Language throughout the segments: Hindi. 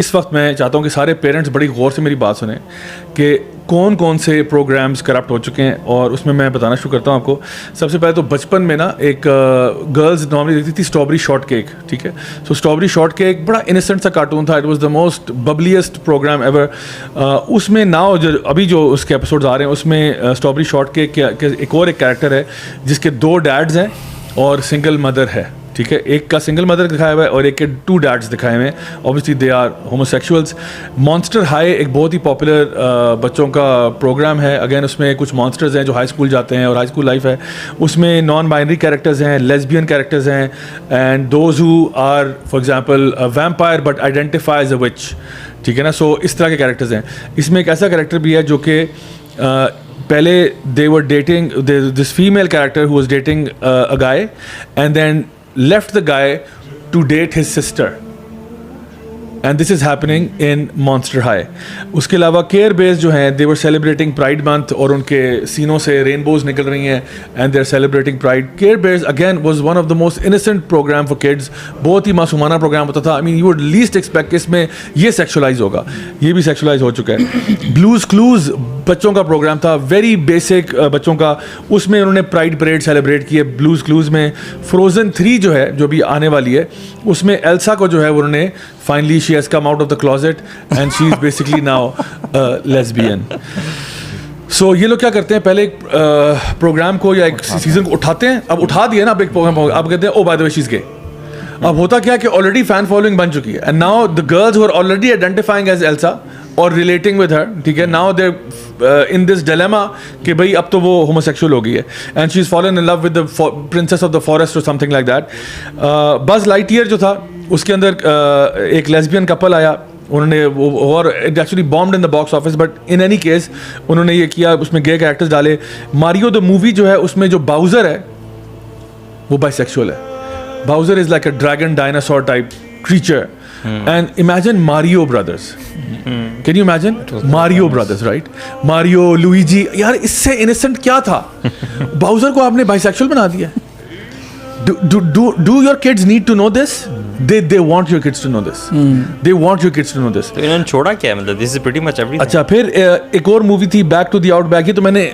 इस वक्त मैं चाहता हूँ कि सारे पेरेंट्स बड़ी गौर से मेरी बात सुने कि कौन कौन से प्रोग्राम्स करप्ट हो चुके हैं, और उसमें मैं बताना शुरू करता हूँ आपको। सबसे पहले तो बचपन में ना एक गर्ल्स नॉर्मली देखती थी स्ट्रॉबेरी शॉर्ट केक, ठीक है। सो स्ट्रॉबेरी शॉर्ट केक बड़ा इनोसेंट सा कार्टून था, it was the most bubbliest program ever. उसमें नाउ जो अभी जो उसके एपिसोड्स आ रहे हैं उसमें स्ट्रॉबेरी शॉर्ट केक के एक और एक कैरेक्टर है जिसके 2 डैड्स हैं और सिंगल मदर है, ठीक है। एक का सिंगल मदर दिखाया हुआ है और एक के 2 डैड्स दिखाए हुए हैं। Obviously they are homosexuals. Monster High एक बहुत ही पॉपुलर बच्चों का प्रोग्राम है। अगेन उसमें कुछ मॉन्स्टर्स हैं जो हाई स्कूल जाते हैं और हाई स्कूल लाइफ है। उसमें नॉन बाइनरी कैरेक्टर्स हैं, लेस्बियन कैरेक्टर्स हैं, and those who are for example vampire but identify as a witch, ठीक है ना। सो इस तरह के कैरेक्टर्स हैं। इसमें एक ऐसा कैरेक्टर भी है जो कि पहले they were dating this female character who was dating a guy and then left the guy to date his sister, and this is happening in Monster High. उसके अलावा केयर बेस जो हैं they were celebrating Pride Month और उनके सीनों से रेनबोज निकल रही हैं and they're celebrating Pride. Care Bears again was one of the most innocent program for kids. बहुत ही मासूमाना प्रोग्राम होता था. I mean you would least expect कि इसमें ये सेक्सुअलाइज होगा, ये भी सेक्सुअलाइज हो चुका है. Blues Clues बच्चों का प्रोग्राम था, वेरी बेसिक बच्चों का. उसमें उन्होंने प्राइड परेड सेलिब्रेट किए ब्लूज क्लूज में. फ्रोजन 3 जो है जो भी आने वाली है उसमें एल्सा को जो है उन्होंने finally she has come out of the closet and she is basically now lesbian. So ये लोग क्या करते हैं, पहले एक प्रोग्राम को या एक सीजन को उठाते हैं. अब उठा दिया ना, अब एक प्रोग्राम अब कहते हैं oh by the way she is gay. अब होता क्या है कि ऑलरेडी फैन फॉलोइंग बन चुकी है and now the girls who are already identifying as Elsa और रिलेटिंग विद हर, ठीक है, now they in this dilemma कि भाई अब तो वो होमोसेक्सुअल हो गई है and she is fallen in love with the princess of the forest और something like that. Buzz Lightyear जो था उसके अंदर एक लेस्बियन कपल आया, उन्होंने वो और it actually bombed in the box office, but in any case उन्होंने ये किया, उसमें गे कैरेक्टर्स डाले. मारियो द मूवी जो है उसमें जो बाउजर है वो बाइसेक्सुअल है. Bowser is like a dragon dinosaur type creature. And imagine Mario Brothers. Can you imagine? Mario Brothers, right? Mario, Luigi. यार इससे innocent क्या था? Bowser को आपने bisexual बना दिया. Do your kids need to know this? They want your kids to know this. They want your kids to know this. तो इन्होंने छोड़ा क्या, मतलब this is pretty much everything. अच्छा, फिर एक और मूवी थी बैक टू द आउटबैक. ये तो मैंने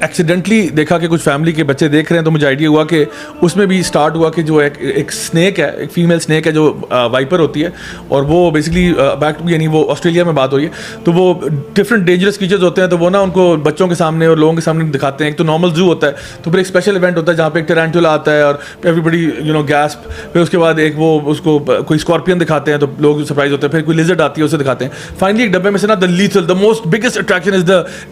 एक्सीडेंटली देखा कि कुछ फैमिली के बच्चे देख रहे हैं तो मुझे आइडिया हुआ कि उसमें भी स्टार्ट हुआ कि जो एक स्नेक है, एक फीमेल स्नेक है जो वाइपर होती है और वो बेसिकली बैक यानी वो ऑस्ट्रेलिया में बात हो रही है तो वो डिफरेंट डेंजरस क्रीचर्स होते हैं तो वो ना उनको बच्चों के सामने और लोगों के सामने दिखाते हैं. एक तो नॉर्मल जू होता है तो फिर एक स्पेशल इवेंट होता है जहाँ पे एक टेरेंटुला आता है और एवरीबडी गैस्प. फिर उसके बाद एक वो उसको कोई स्कॉर्पियन दिखाते हैं तो लोग सरप्राइज होते हैं. फिर कोई लिजर्ड आती है उसे दिखाते हैं. फाइनली एक डब्बे में से ना the lethal the most biggest attraction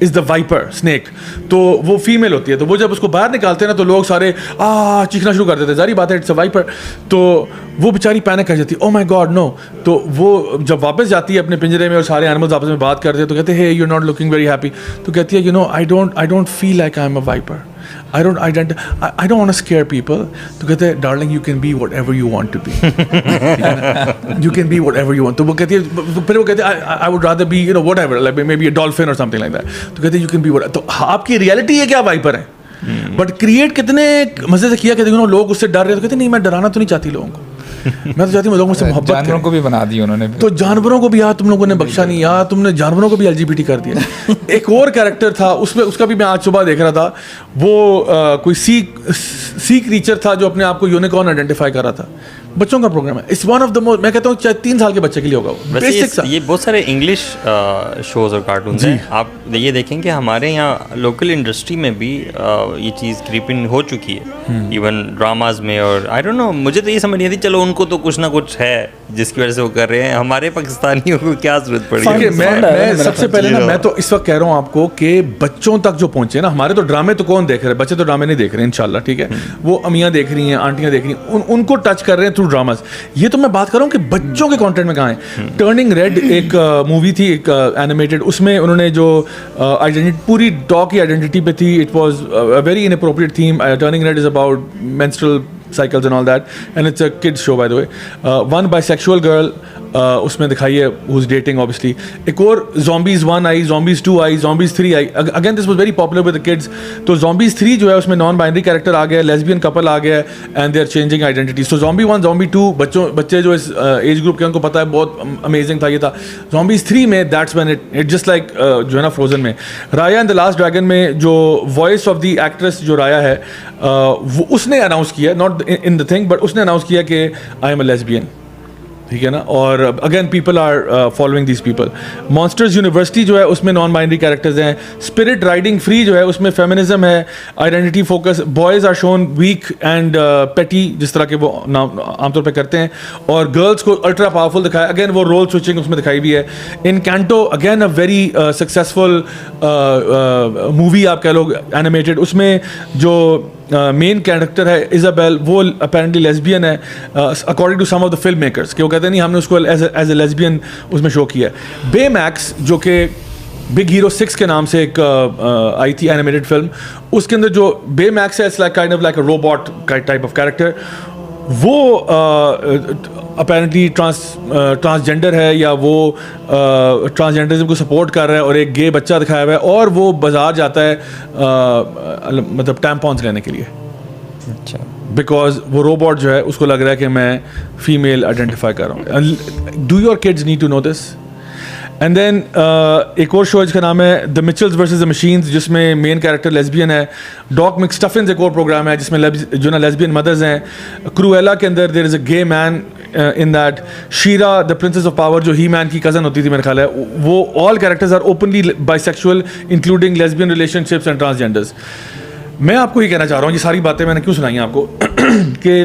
is the viper snake. तो वो फीमेल होती है तो वो जब उसको बाहर निकालते हैं ना तो लोग सारे चीखना शुरू कर देते हैं. जारी बात है, इट्स अ वाइपर. तो वो बेचारी पैनिक कर जाती है, ओह माय गॉड नो. तो वो जब वापस जाती है अपने पिंजरे में और सारे एनिमल्स आपस में बात करते हैं तो कहते हैं hey you are not looking very happy. तो कहती है I don't feel like I am a viper. I don't want to scare people. तो कहते हैं darling you can be whatever you want to be. You can be whatever you want. तो वो कहती है, फिर वो कहते हैं I would rather be whatever, like maybe a dolphin or something like that. तो कहते हैं you can be whatever. तो आपकी रियलिटी है क्या वाइपर है, बट क्रिएट कितने मजे से किया कि लोग उससे डर रहे हैं. तो कहते नहीं, मैं डराना तो नहीं चाहती लोगों को, मैं तो चाहती हूँ लोगों से मोहब्बत. जानवरों को भी बना दी उन्होंने. तो जानवरों को भी यार तुम लोगों ने बख्शा नहीं यार, तुमने जानवरों को भी LGBT कर दिया. एक और कैरेक्टर था उसमें, उसका भी मैं आज सुबह देख रहा था. वो कोई सी क्रीचर था जो अपने आप को यूनिकॉर्न आइडेंटिफाई कर रहा था. बच्चों का प्रोग्राम है. It's one of the most, मैं कहता हूँ चाहे 3 साल के बच्चे के लिए होगा. बेसिक सा. ये बहुत सारे इंग्लिश शोज और कार्टून हैं. आप ये देखेंगे हमारे यहाँ लोकल इंडस्ट्री में भी ये चीज़ क्रीपिंग हो चुकी है, इवन ड्रामाज में. और आई डोंट नो, मुझे तो ये समझ नहीं आती, चलो उनको तो कुछ ना कुछ है जिसकी वजह से वो कर रहे हैं, हमारे पाकिस्तानियों को क्या जरूरत पड़ी है. मैं सबसे पहले ना, मैं तो इस वक्त कह रहा हूँ आपको कि बच्चों तक जो पहुंचे ना, हमारे तो ड्रामे तो कौन देख रहे हैं, बच्चे तो ड्रामे नहीं देख रहे हैं इंशाल्लाह, ठीक है. वो अम्मियाँ देख रही हैं, आंटियाँ देख रही हैं, उनको टच कर रहे हैं थ्रू ड्रामाज. ये तो मैं बात कर रहा हूँ कि बच्चों के कंटेंट में कहाँ है. टर्निंग रेड एक मूवी थी, एक एनिमेटेड, उसमें उन्होंने जो आइडेंटिटी पूरी डॉग की आइडेंटिटी पे थी. It was a very inappropriate theme. Turning red is about menstrual cycles and all that, and it's a kids show by the way. One bisexual girl उसमें दिखाई है, हु इज डेटिंग ऑब्वियसली। एक और Zombies 1 I, Zombies 2 I, Zombies 3 I. Again this was very popular with the kids. तो Zombies 3 जो है उसमें नॉन बाइनरी कैरेक्टर आ गया, लेस्बियन कपल आ गया and they are changing identity. So Zombie 1, Zombie 2 बच्चे जो इस एज ग्रुप के उनको पता है बहुत अमेजिंग था ये था। Zombies 3 में that's when it just like जो है ना फ्रोजन में राया एंड द लास्ट ड्रैगन में जो वॉइस ऑफ द एक्ट्रेस जो राया है वो उसने अनाउंस किया, not in the thing but उसने अनाउंस किया कि आई एम अ लेस्बियन, ठीक है ना। और again people are following these people. Monsters University जो है उसमें नॉन बाइनरी कैरेक्टर्स हैं। स्पिरिट राइडिंग फ्री जो है उसमें फेमिनिज्म है, identity focus, boys are shown weak and petty जिस तरह के वो आमतौर पे करते हैं, और गर्ल्स को अल्ट्रा पावरफुल दिखाया। अगेन वो रोल स्विचिंग उसमें दिखाई भी है। Encanto again a very successful movie आप कह लो एनिमेटेड, उसमें जो मेन कैरेक्टर है इजाबेल, वो अपेरेंटली लेस्बियन है according to some of the film makers, कि वो कहते हैं नहीं हमने उसको एज ए लेस्बियन उसमें शो किया है। बेमैक्स जो कि बिग हीरो 6 के नाम से एक आई थी एनिमेटेड फिल्म, उसके अंदर जो बेमैक्स है it's like kind of like a robot type of character. वो अपेरेंटली ट्रांसजेंडर है या वो ट्रांसजेंडरिज्म को सपोर्ट कर रहा है, और एक गे बच्चा दिखाया हुआ है, और वो बाजार जाता है मतलब टैम्पॉन्स लेने के लिए। अच्छा, बिकॉज वो रोबोट जो है उसको लग रहा है कि मैं फीमेल आइडेंटिफाई कर रहा हूँ। Do your kids need to know this? And then एक और शो है जिसका नाम है the Mitchells versus the Machines, जिसमें मेन कैरेक्टर लेस्बियन है। डॉक McStuffins एक और प्रोग्राम है जिसमें जो ना लेस्बियन मदर्स हैं। क्रूएला के अंदर there is a gay man in that. She-Ra the princess of power जो ही मैन की कज़न होती थी मेरे ख्याल है, वो all characters are openly bisexual including lesbian relationships and transgenders. मैं आपको ये कहना चाह रहा हूँ, ये सारी बातें मैंने क्यों सुनाई हैं आपको कि